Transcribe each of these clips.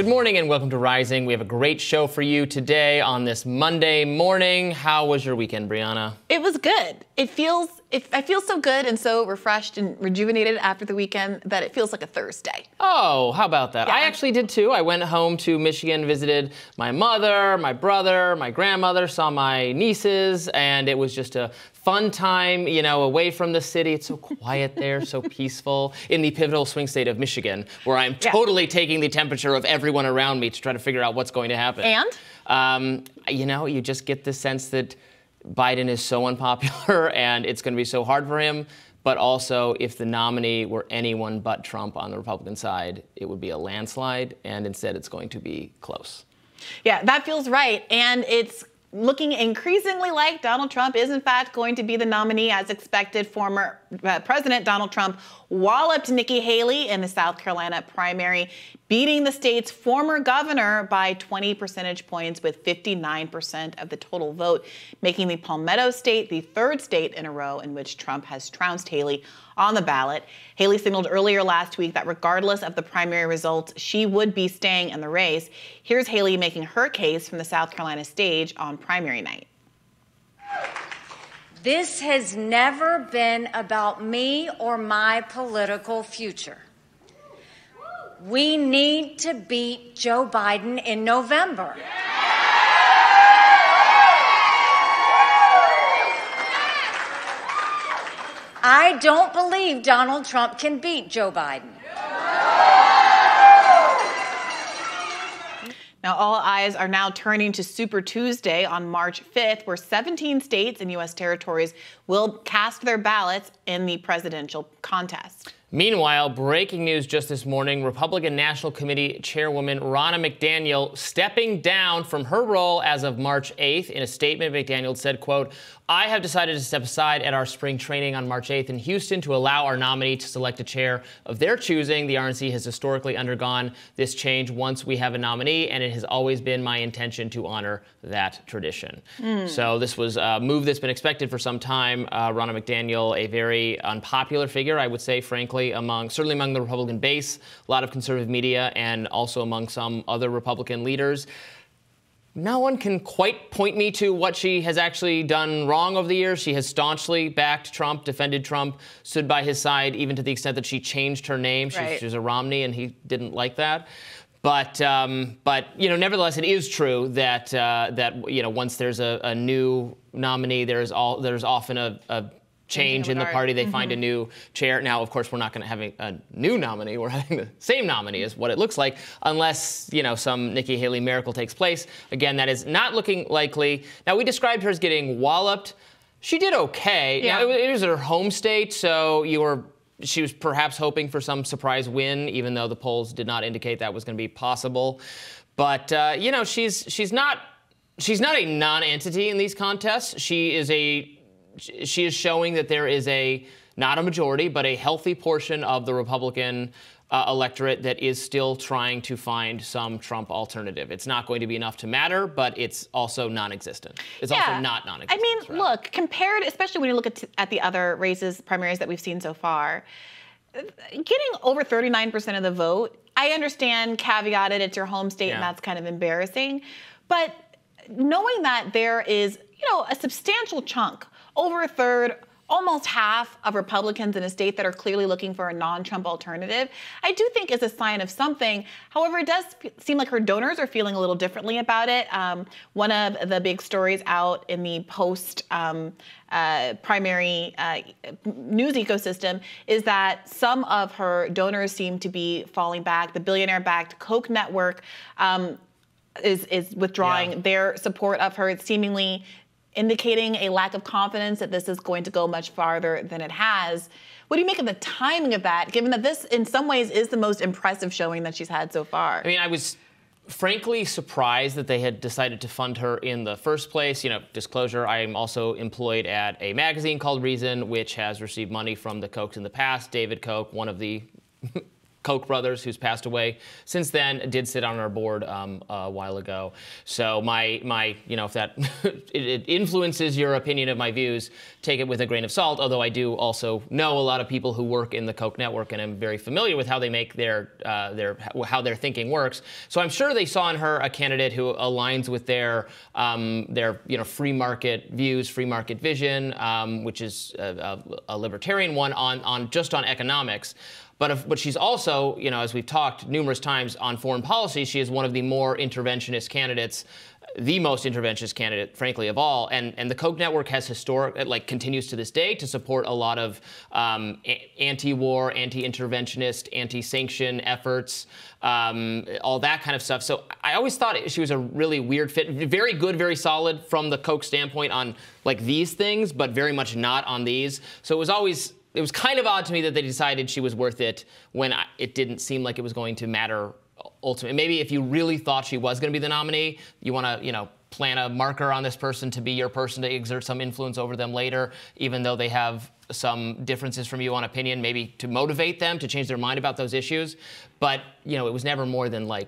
Good morning and welcome to Rising. We have a great show for you today on this Monday morning. How was your weekend, Briahna? It was good. I feel so good and so refreshed and rejuvenated after the weekend that it feels like a Thursday. Oh, how about that? Yeah. I actually did too. I went home to Michigan, visited my mother, my brother, my grandmother, saw my nieces, and it was just a fun time, you know, away from the city. It's so quiet there, so peaceful, in the pivotal swing state of Michigan, where I'm totally taking the temperature of everyone around me to try to figure out what's going to happen. And? You know, you just get the sense that Biden is so unpopular and it's going to be so hard for him. But also, if the nominee were anyone but Trump on the Republican side, it would be a landslide. And instead, it's going to be close. Yeah, that feels right. And it's looking increasingly like Donald Trump is, in fact, going to be the nominee. As expected, former President Donald Trump walloped Nikki Haley in the South Carolina primary, beating the state's former governor by 20 percentage points with 59% of the total vote, making the Palmetto State the third state in a row in which Trump has trounced Haley on the ballot. Haley signaled earlier last week that regardless of the primary results, she would be staying in the race. Here's Haley making her case from the South Carolina stage on primary night. This has never been about me or my political future. We need to beat Joe Biden in November. I don't believe Donald Trump can beat Joe Biden. Now, all eyes are now turning to Super Tuesday on March 5th, where 17 states and U.S. territories will cast their ballots in the presidential contest. Meanwhile, breaking news just this morning, Republican National Committee Chairwoman Ronna McDaniel stepping down from her role as of March 8th. In a statement, McDaniel said, quote, "I have decided to step aside at our spring training on March 8th in Houston to allow our nominee to select a chair of their choosing. The RNC has historically undergone this change once we have a nominee, and it has always been my intention to honor that tradition." So this was a move that's been expected for some time. Ronna McDaniel, a very unpopular figure, I would say, frankly, certainly among the Republican base, a lot of conservative media, and also among some other Republican leaders. No one can quite point me to what she has actually done wrong over the years. She has staunchly backed Trump, defended Trump, stood by his side, even to the extent that she changed her name. She was a Romney, and he didn't like that. But you know, nevertheless, it is true that you know, once there's a new nominee, there's often a change in the party. They find a new chair. Now, of course, we're not going to have a new nominee. We're having the same nominee is what it looks like, unless, you know, some Nikki Haley miracle takes place. Again, that is not looking likely. Now, we described her as getting walloped. She did okay. Yeah. Now, it was her home state, so she was perhaps hoping for some surprise win, even though the polls did not indicate that was going to be possible. But you know, she's not a non-entity in these contests. She is showing that there is not a majority, but a healthy portion of the Republican electorate that is still trying to find some Trump alternative. It's not going to be enough to matter, but it's also non-existent. It's also not non-existent. I mean, look, compared, especially when you look at the other races, primaries that we've seen so far, getting over 39% of the vote, I understand, caveated, it's your home state, and that's kind of embarrassing. But knowing that there is, you know, a substantial chunk, over a third, almost half of Republicans in a state that are clearly looking for a non-Trump alternative, I do think is a sign of something. However, it does seem like her donors are feeling a little differently about it. One of the big stories out in the post-primary news ecosystem is that some of her donors seem to be falling back. The billionaire-backed Koch network is withdrawing their support of her. It's seemingly indicating a lack of confidence that this is going to go much farther than it has. What do you make of the timing of that, given that this, in some ways, is the most impressive showing that she's had so far? I mean, I was frankly surprised that they had decided to fund her in the first place. You know, disclosure, I am also employed at a magazine called Reason, which has received money from the Kochs in the past. David Koch, one of the Koch brothers, who's passed away since then, did sit on our board a while ago. So if that it influences your opinion of my views, take it with a grain of salt. Although I do also know a lot of people who work in the Koch network, and I'm very familiar with how they make how their thinking works. So I'm sure they saw in her a candidate who aligns with their free market views, free market vision, which is a libertarian one on economics. But she's also, as we've talked numerous times on foreign policy, she is one of the more interventionist candidates, the most interventionist candidate, frankly, of all. And the Koch network has continues to this day to support a lot of anti-war, anti-interventionist, anti-sanction efforts, all that kind of stuff. So I always thought she was a really weird fit, very good, very solid from the Koch standpoint on these things, but very much not on these. So it was kind of odd to me that they decided she was worth it when it didn't seem like it was going to matter ultimately. Maybe if you really thought she was going to be the nominee, you want to, plan a marker on this person to be your person to exert some influence over them later, even though they have some differences from you on opinion, maybe to motivate them to change their mind about those issues. But, it was never more than a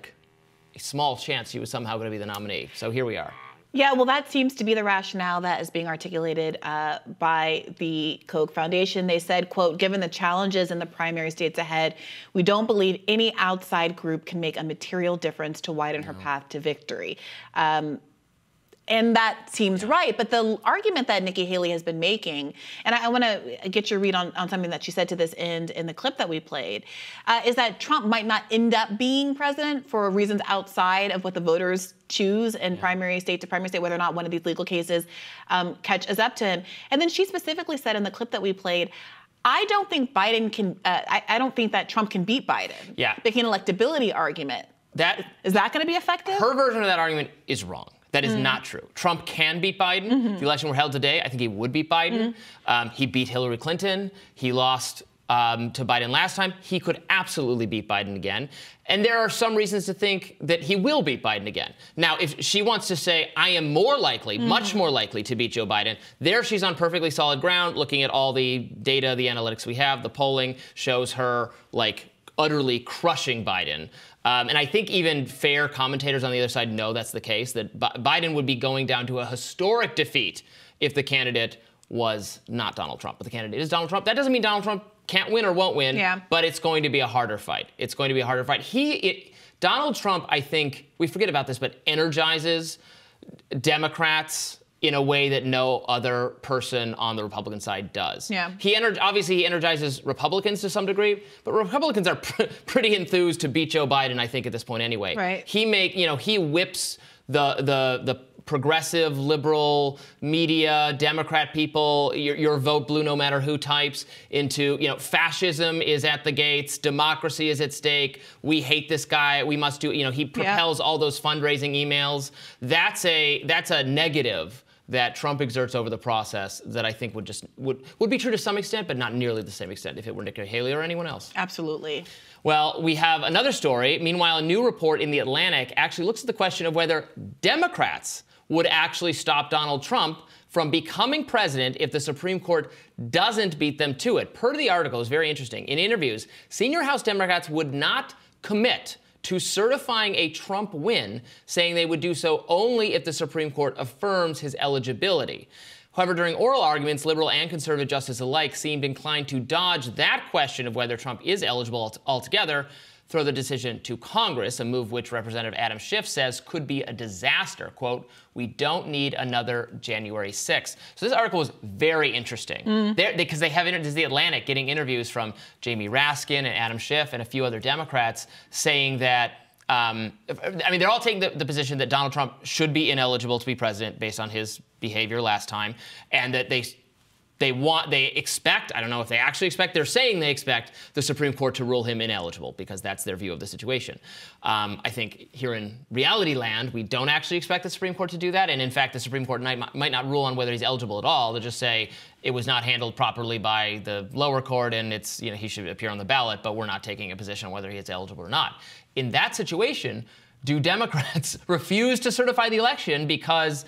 small chance she was somehow going to be the nominee. So here we are. Yeah, well, that seems to be the rationale that is being articulated by the Koch Foundation. They said, quote, given the challenges in the primary states ahead, we don't believe any outside group can make a material difference to widen her path to victory. And that seems right. But the argument that Nikki Haley has been making, and I want to get your read on something that she said to this end in the clip that we played, is that Trump might not end up being president for reasons outside of what the voters choose in primary state to primary state, whether or not one of these legal cases catches up to him. And then she specifically said in the clip that we played, I don't think Biden can. I don't think that Trump can beat Biden. Yeah, making an electability argument. Is that going to be effective? Her version of that argument is wrong. That is not true. Trump can beat Biden. If the election were held today, I think he would beat Biden. He beat Hillary Clinton. He lost to Biden last time. He could absolutely beat Biden again. And there are some reasons to think that he will beat Biden again. Now, if she wants to say, I am more likely, much more likely to beat Joe Biden, there she's on perfectly solid ground. Looking at all the data, the analytics we have, the polling shows her utterly crushing Biden. And I think even fair commentators on the other side know that's the case, that Biden would be going down to a historic defeat if the candidate was not Donald Trump. But the candidate is Donald Trump. That doesn't mean Donald Trump can't win or won't win, but it's going to be a harder fight. It's going to be a harder fight. Donald Trump, I think, we forget about this, but energizes Democrats in a way that no other person on the Republican side does. Yeah. Obviously, he energizes Republicans to some degree, but Republicans are pretty enthused to beat Joe Biden, I think, at this point anyway. Right. He whips the progressive, liberal, media, Democrat people, your vote blue no matter who types, into, fascism is at the gates, democracy is at stake, we hate this guy, we must do, he propels all those fundraising emails. That's a negative that Trump exerts over the process that I think would be true to some extent, but not nearly the same extent if it were Nikki Haley or anyone else. Absolutely. Well, we have another story. Meanwhile, a new report in The Atlantic actually looks at the question of whether Democrats would actually stop Donald Trump from becoming president if the Supreme Court doesn't beat them to it. Per the article, it's very interesting. In interviews, senior House Democrats would not commit to certifying a Trump win, saying they would do so only if the Supreme Court affirms his eligibility. However, during oral arguments, liberal and conservative justices alike seemed inclined to dodge that question of whether Trump is eligible altogether, throw the decision to Congress, a move which Representative Adam Schiff says could be a disaster. Quote, we don't need another January 6th. So this article was very interesting because they have The Atlantic getting interviews from Jamie Raskin and Adam Schiff and a few other Democrats saying that, they're all taking the position that Donald Trump should be ineligible to be president based on his behavior last time, and that they expect, I don't know if they actually expect, they're saying they expect the Supreme Court to rule him ineligible because that's their view of the situation. I think here in reality land, we don't actually expect the Supreme Court to do that. And in fact, the Supreme Court might not rule on whether he's eligible at all. They'll just say it was not handled properly by the lower court and he should appear on the ballot, but we're not taking a position on whether he is eligible or not. In that situation, do Democrats refuse to certify the election because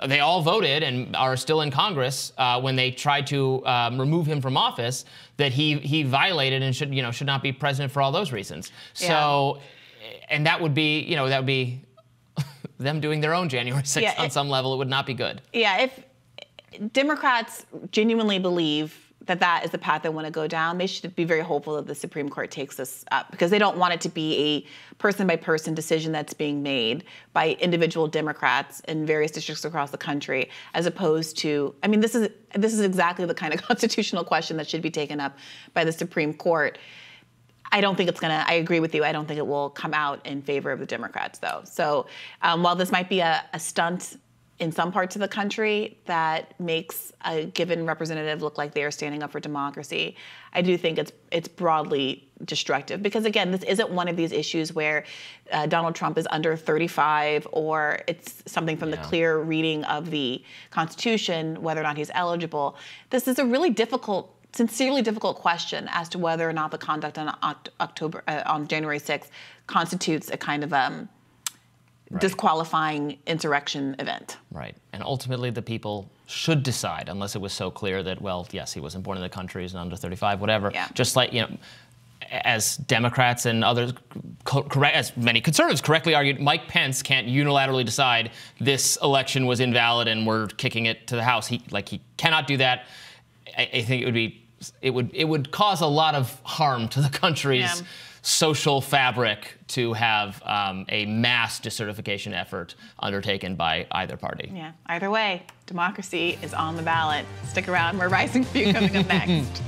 they all voted and are still in Congress when they tried to remove him from office, that he violated and should not be president for all those reasons. So, and that would be them doing their own January 6th on some level. It would not be good. Yeah, if Democrats genuinely believe that is the path they want to go down, they should be very hopeful that the Supreme Court takes this up, because they don't want it to be a person-by-person decision that's being made by individual Democrats in various districts across the country, as opposed to, I mean, this is exactly the kind of constitutional question that should be taken up by the Supreme Court. I don't think it's I agree with you, I don't think it will come out in favor of the Democrats, though. So while this might be a stunt in some parts of the country that makes a given representative look like they are standing up for democracy, I do think it's broadly destructive. Because again, this isn't one of these issues where Donald Trump is under 35, or it's something from the clear reading of the Constitution, whether or not he's eligible. This is a really sincerely difficult question as to whether or not the conduct on January 6th constitutes a kind of disqualifying insurrection event. Right. And ultimately the people should decide, unless it was so clear that, well, yes, he wasn't born in the country, he's under 35, whatever. Yeah. Just like, as Democrats and others, as many conservatives correctly argued, Mike Pence can't unilaterally decide this election was invalid and we're kicking it to the House. He cannot do that. I think it would cause a lot of harm to the country's social fabric to have a mass decertification effort undertaken by either party. Yeah, either way, democracy is on the ballot. Stick around, more Rising for you coming up next.